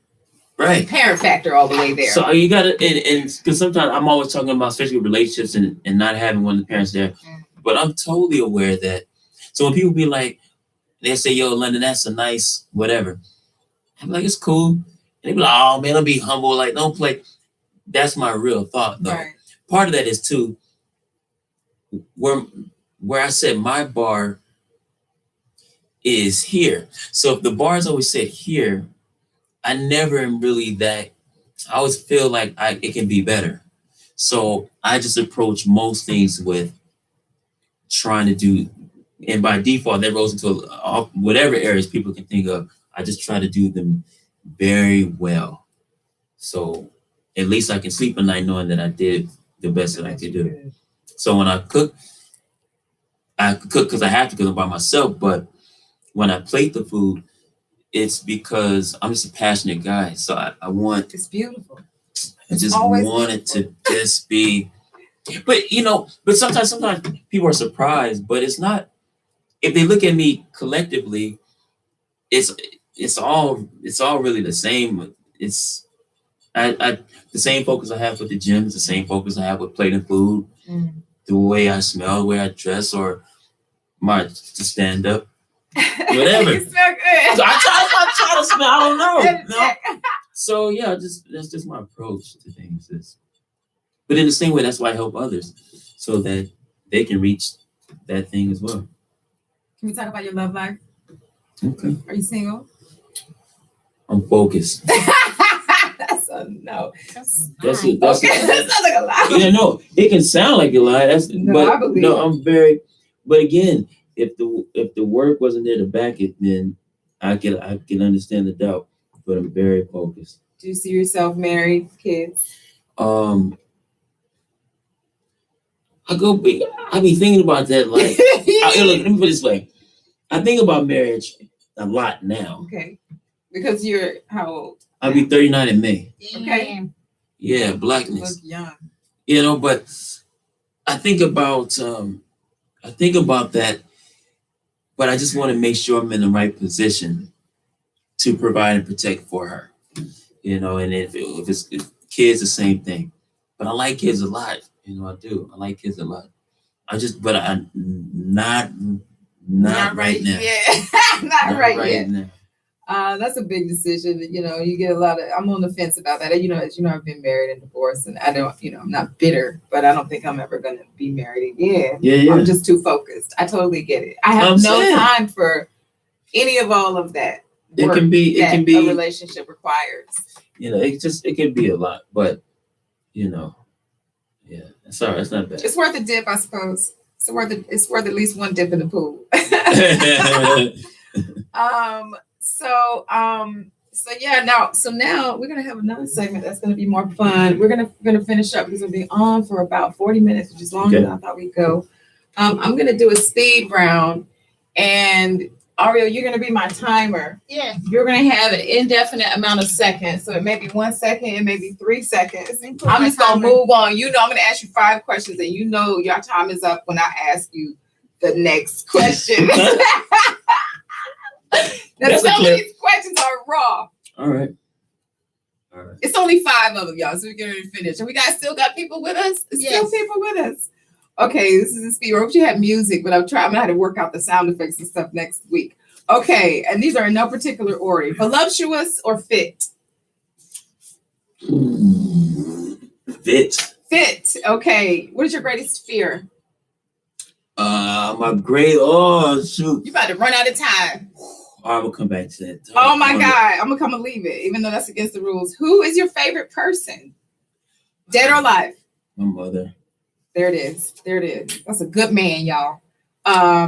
Right. parent factor all the way there. So you gotta, and because sometimes I'm always talking about, especially with relationships and not having one of the parents there, but I'm totally aware that. So when people be like, they say, "Yo, London, that's a nice whatever," I'm like, "It's cool," and they be like, "Oh man, don't be humble, like don't play." That's my real thought, though. Right. Part of that is too where I said my bar is here. So if the bar is always set here, I never am really that. I always feel like it can be better. So I just approach most things with trying to do, and by default, that rolls into whatever areas people can think of. I just try to do them very well. So at least I can sleep at night knowing that I did the best that I could do. So when I cook because I have to, because I'm by myself. But when I plate the food, it's because I'm just a passionate guy. So I want. It's beautiful. I just want it to just be. But but sometimes people are surprised. But it's not. If they look at me collectively, it's all really the same. It's the same focus I have with the gym. It's the same focus I have with plating food. The way I smell, the way I dress, or to stand up, whatever. You smell good. So I try to smell. I don't know. No. So yeah, that's just my approach to things. But in the same way, that's why I help others, so that they can reach that thing as well. Can we talk about your love life? Okay. Are you single? I'm focused. That's a no. That's Okay, that sounds like a lie. Yeah, no, it can sound like a lie. I believe it. I'm very. But again, if the work wasn't there to back it, then I can understand the doubt. But I'm very focused. Do you see yourself married, kids? I be thinking about that. Like, look, let me put it this way. I think about marriage a lot now. Okay, because you're how old? I'll be 39 in May. Okay. Yeah, You blackness. look young. But I think about that, but I just want to make sure I'm in the right position to provide and protect for her. And if kids, the same thing. But I like kids a lot. I do. I like kids a lot. But I'm not right now. Yeah, not right yet. now. That's a big decision. You get a lot of. I'm on the fence about that. As you know, I've been married and divorced, and I don't. I'm not bitter, but I don't think I'm ever going to be married again. Yeah. I'm just too focused. I totally get it. I have time for any of all of that. It can be a relationship requires. It can be a lot, but yeah, sorry, it's not bad. It's worth a dip, I suppose. It's worth at least one dip in the pool. So now we're gonna have another segment that's gonna be more fun. We're gonna finish up because we'll be on for about 40 minutes, which is longer than I thought we'd go. I'm gonna do a speed round, and Ariel, you're gonna be my timer. Yeah. You're gonna have an indefinite amount of seconds, so it may be 1 second, it may be 3 seconds. I'm just gonna move on. You know, I'm gonna ask you 5 questions, and you know your time is up when I ask you the next question. Some of these questions are raw. All right. It's only 5 of them, y'all, so we're getting ready to finish. And we still got people with us? Still people with us. Okay, this is a speed. I wish you had music, but I'm gonna have to work out the sound effects and stuff next week. Okay, and these are in no particular order. Voluptuous or fit? Fit. Okay. What is your greatest fear? Shoot. You about to run out of time. I will come back to that. Oh my God. I'm gonna come and leave it, even though that's against the rules. Who is your favorite person? Dead or alive? My mother. There it is. That's a good man, y'all.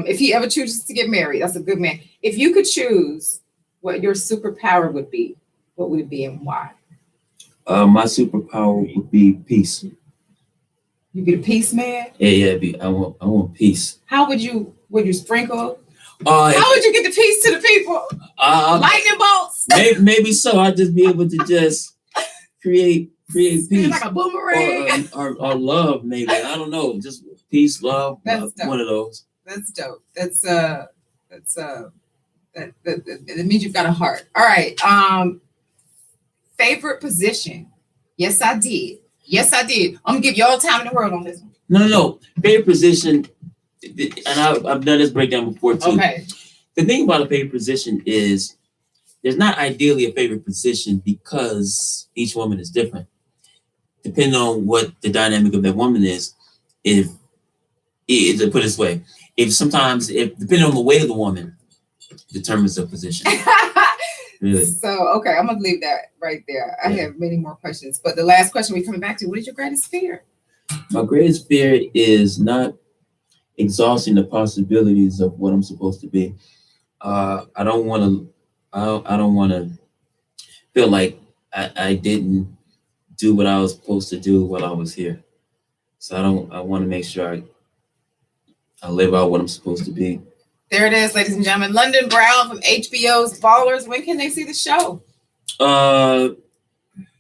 If he ever chooses to get married, that's a good man. If you could choose what your superpower would be, what would it be and why? My superpower would be peace. You be the peace man? Yeah. I want peace. How would you sprinkle? How would you get the peace to the people? Lightning bolts? Maybe so. I'd just be able to just create peace. Like a boomerang. Or love, maybe. I don't know. Just peace, love. That's dope. One of those. That's dope. That means you've got a heart. All right. Favorite position? Yes, I did. I'm gonna give you all the time in the world on this one. No. Favorite position, and I've done this breakdown before too. Okay. The thing about a favorite position is there's not ideally a favorite position because each woman is different. Depending on what the dynamic of that woman is, to put it this way, depending on the weight of the woman, determines the position. Really. So, okay, I'm going to leave that right there. I have many more questions, but the last question we're coming back to, what is your greatest fear? My greatest fear is not exhausting the possibilities of what I'm supposed to be. I don't want to feel like I didn't do what I was supposed to do while I was here. So I want to make sure I live out what I'm supposed to be. There it is, ladies and gentlemen. London Brown from HBO's Ballers. When can they see the show? I'll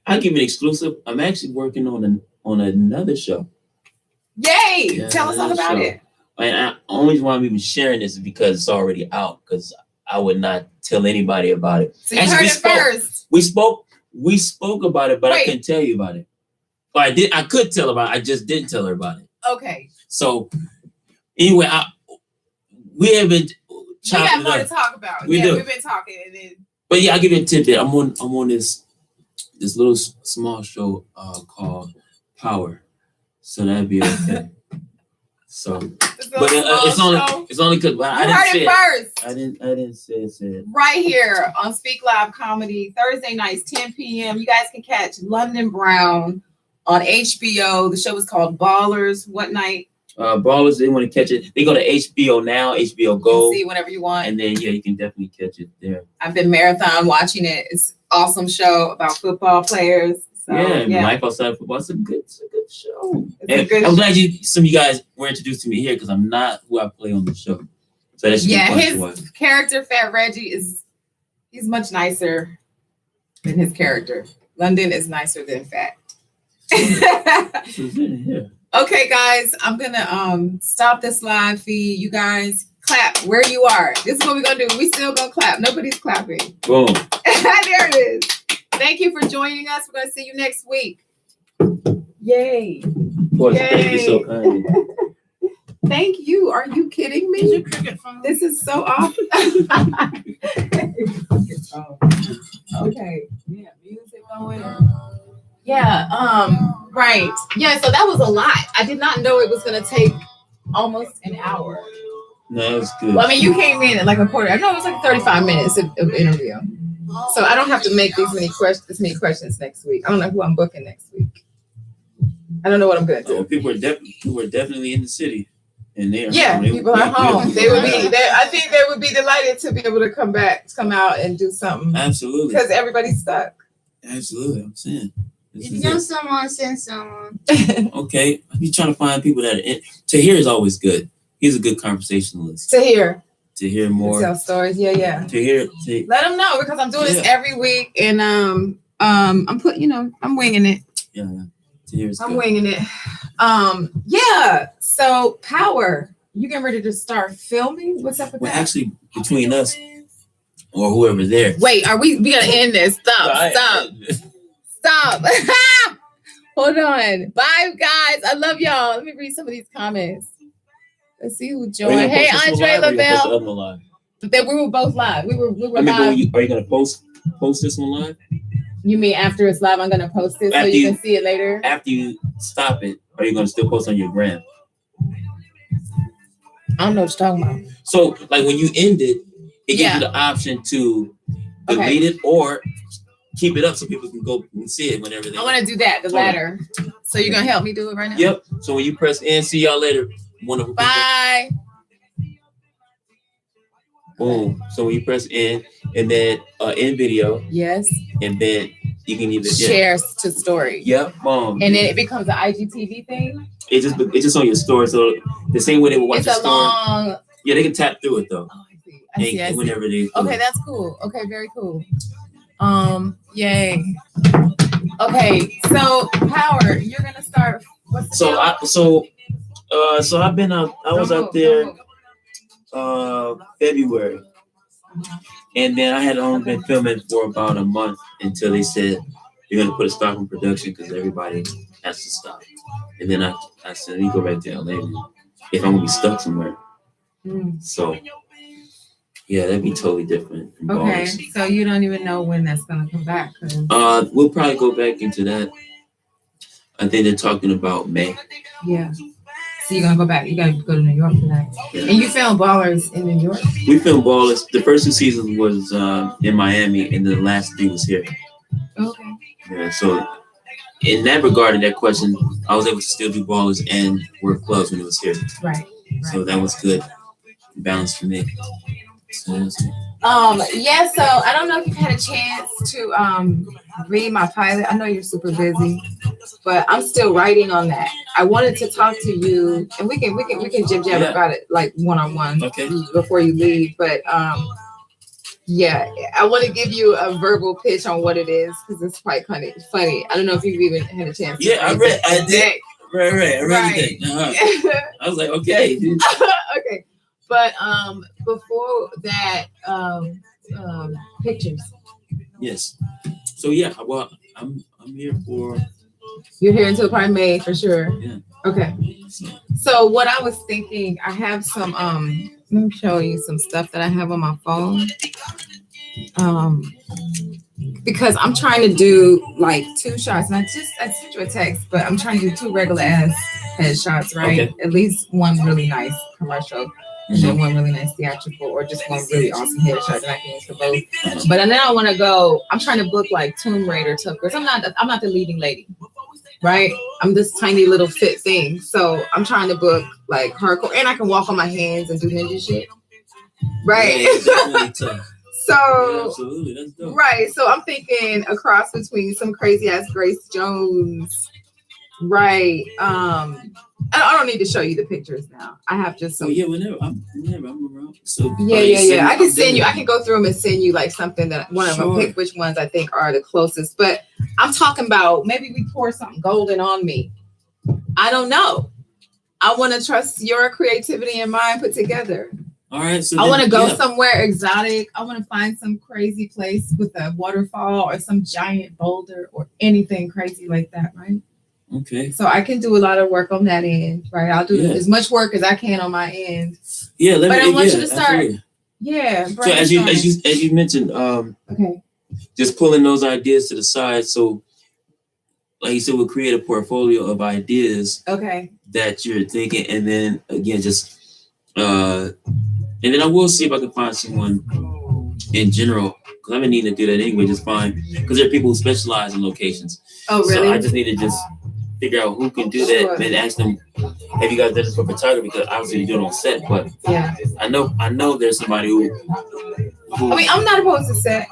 give you an exclusive. I'm actually working on another show. Yay! Yeah, Tell us all about it. And only why I'm even sharing this is because it's already out. Because I would not tell anybody about it. So you heard it first. We spoke about it, but Wait. I couldn't tell you about it. Well, I did. I could tell about it. I just didn't tell her about it. Okay. So anyway, we haven't. We got more to talk about. We do. We've been talking, and then. But yeah, I'll give you a tidbit. I'm on this little small show called Power, so that'd be okay. So, but it's only because I didn't say it first. I didn't say it. Right here on Speak Live Comedy, Thursday nights, 10 p.m. You guys can catch London Brown on HBO. The show is called Ballers. What night? Ballers, they want to catch it. They go to HBO now, HBO Go. See whenever you want. And then, you can definitely catch it there. I've been marathon watching it. It's an awesome show about football players. So, Life outside football. It's a good show. I'm glad some of you guys were introduced to me here because I'm not who I play on the show. So that should be fun to watch. His character, Fat Reggie, he's much nicer than his character. London is nicer than Fat. Okay, guys, I'm gonna stop this live feed. You guys clap where you are. This is what we're gonna do. We still gonna clap. Nobody's clapping. Boom. There it is. Thank you for joining us. We're gonna see you next week. Yay. Boy, thank you so kindly. Thank you. Are you kidding me? This is so awesome. Okay. Yeah, music going. Yeah, right. Yeah, so that was a lot. I did not know it was gonna take almost an hour. No, that's good. Well, I mean, you came in at like a quarter. I know it was like 35 minutes of interview. So I don't have to make this many questions next week. I don't know who I'm booking next week. I don't know what I'm gonna do. People are definitely in the city. and they're people are home. They would be. I think they would be delighted to be able to come out and do something. Absolutely, because everybody's stuck. Absolutely, I'm saying. If you know someone, send someone. Okay, I'm trying to find people that are Tahir is always good. He's a good conversationalist. To hear more. Tell stories. Yeah. Let them know because I'm doing this every week, and I'm winging it. Yeah. I'm winging it. So Power, you getting ready to start filming? What's up with that? Actually, between us or whoever's there. Wait, we gotta end this. Stop. Hold on. Bye, guys. I love y'all. Let me read some of these comments. Let's see who joined. Hey, Andre Lavelle. We were both live. We were live. Are you gonna post this one live? You mean after it's live, I'm gonna post it so you can see it later? After you stop it, are you gonna still post on your gram? I don't know what you're talking about. So, like when you end it, it gives you the option to delete it or keep it up so people can go and see it whenever they want. I want to do that, the latter. So you're gonna help me do it right now? Yep. So when you press end, see y'all later. Bye. Boom. So when you press end and then end video. Yes. And then you can either share to story. Yep. Boom. And then it becomes an IGTV thing. It's just on your story. So the same way they would watch your story. Long. Yeah, they can tap through it though. Oh, I see. Whenever they. Okay, that's cool. Okay, very cool. Yay. Okay, so Power, you're gonna start. What's the deal? So I've been out. I was out there February, and then I had only been filming for about a month until they said you're gonna put a stop in production because everybody has to stop. And then I said, let me go back to LA if I'm gonna be stuck somewhere. So yeah, that'd be totally different. Okay, so you don't even know when that's gonna come back. We'll probably go back into that. I think they're talking about May. Yeah. So you're gonna go back. You gotta go to New York for that. Yeah. And you filmed Ballers in New York? We filmed Ballers. The first 2 seasons was in Miami, and the last 3 was here. Okay. Yeah. So in that regard, in that question, I was able to still do Ballers and work clubs when it was here. Right. So that was good balance for me. So I don't know if you've had a chance to read my pilot. I know you're super busy, but I'm still writing on that. I wanted to talk to you, and we can jib about it like one-on-one before you leave. But I want to give you a verbal pitch on what it is because it's quite kind of funny. I don't know if you've even had a chance. Yeah, I did. Right. I read it. I was like, okay. Okay. But before that, pictures. Yes. So yeah, well, I'm here for. You're here until probably May for sure. Yeah. Okay. So what I was thinking, I have some. Let me show you some stuff that I have on my phone. Because I'm trying to do like 2 shots, and I sent you a text, but I'm trying to do 2 regular ass headshots, right? Okay. At least one really nice commercial. And then one really nice theatrical, or just one really awesome headshot that I can use for both. But then I want to go. I'm trying to book like Tomb Raider Tuckers. I'm not the leading lady, right? I'm this tiny little fit thing. So I'm trying to book like hardcore, and I can walk on my hands and do ninja shit, right? Yeah, so absolutely, that's dope. Right. So I'm thinking a cross between some crazy ass Grace Jones, right? I don't need to show you the pictures now. I have just some. Whenever I'm around. So yeah. I can send you. I can go through them and send you like something that one of them. Pick which ones I think are the closest. But I'm talking about maybe we pour something golden on me. I don't know. I want to trust your creativity and mine put together. All right. So I want to go somewhere exotic. I want to find some crazy place with a waterfall or some giant boulder or anything crazy like that, right? Okay. So I can do a lot of work on that end, right? I'll do as much work as I can on my end. Yeah, but I want you to start. Absolutely. Yeah. So as you mentioned, okay, just pulling those ideas to the side. So, like you said, we'll create a portfolio of ideas. Okay. That you're thinking, and then again, just and then I will see if I can find someone in general. Because I've been needing to do that anyway, just fine. Because there are people who specialize in locations. Oh, really? So I just need to just figure out who can do that, and ask them, have you guys done this for photography? Because obviously you do it on set, but Yeah. I know there's somebody who I mean, I'm not opposed to set.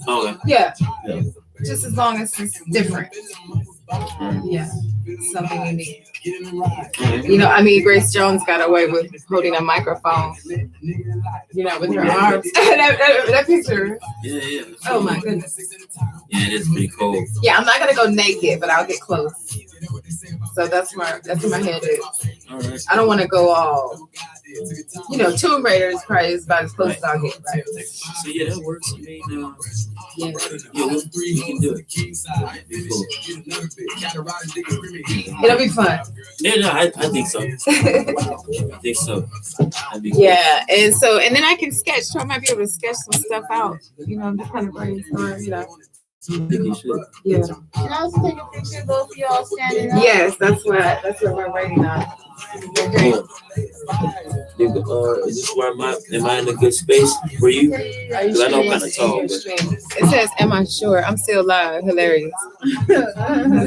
okay. Yeah. Yeah. Just as long as it's different. Yeah. Something unique. You know, I mean, Grace Jones got away with holding a microphone, you know, with her arms. that picture. Yeah. Oh my goodness. Yeah, it is pretty cool. Yeah, I'm not gonna go naked, but I'll get close. So that's where my head is. All right. I don't want to go all, you know, Tomb Raider is probably about as close as I'll get, right? So yeah, that works. I mean, Yeah. we can do it. Be cool. It'll be fun. Yeah, no, I think so. I think so. That'd be cool. Yeah, and then I can sketch. So I might be able to sketch some stuff out. You know, I'm just kind of brainstorm, you know. I think you should. Yeah. Can I also take a picture of both of y'all standing up? Yes, that's what we're waiting on. Cool. Is this where am I in a good space for you? Because I know I'm kind of tall. But... It says, "Am I sure?" I'm still live. Hilarious.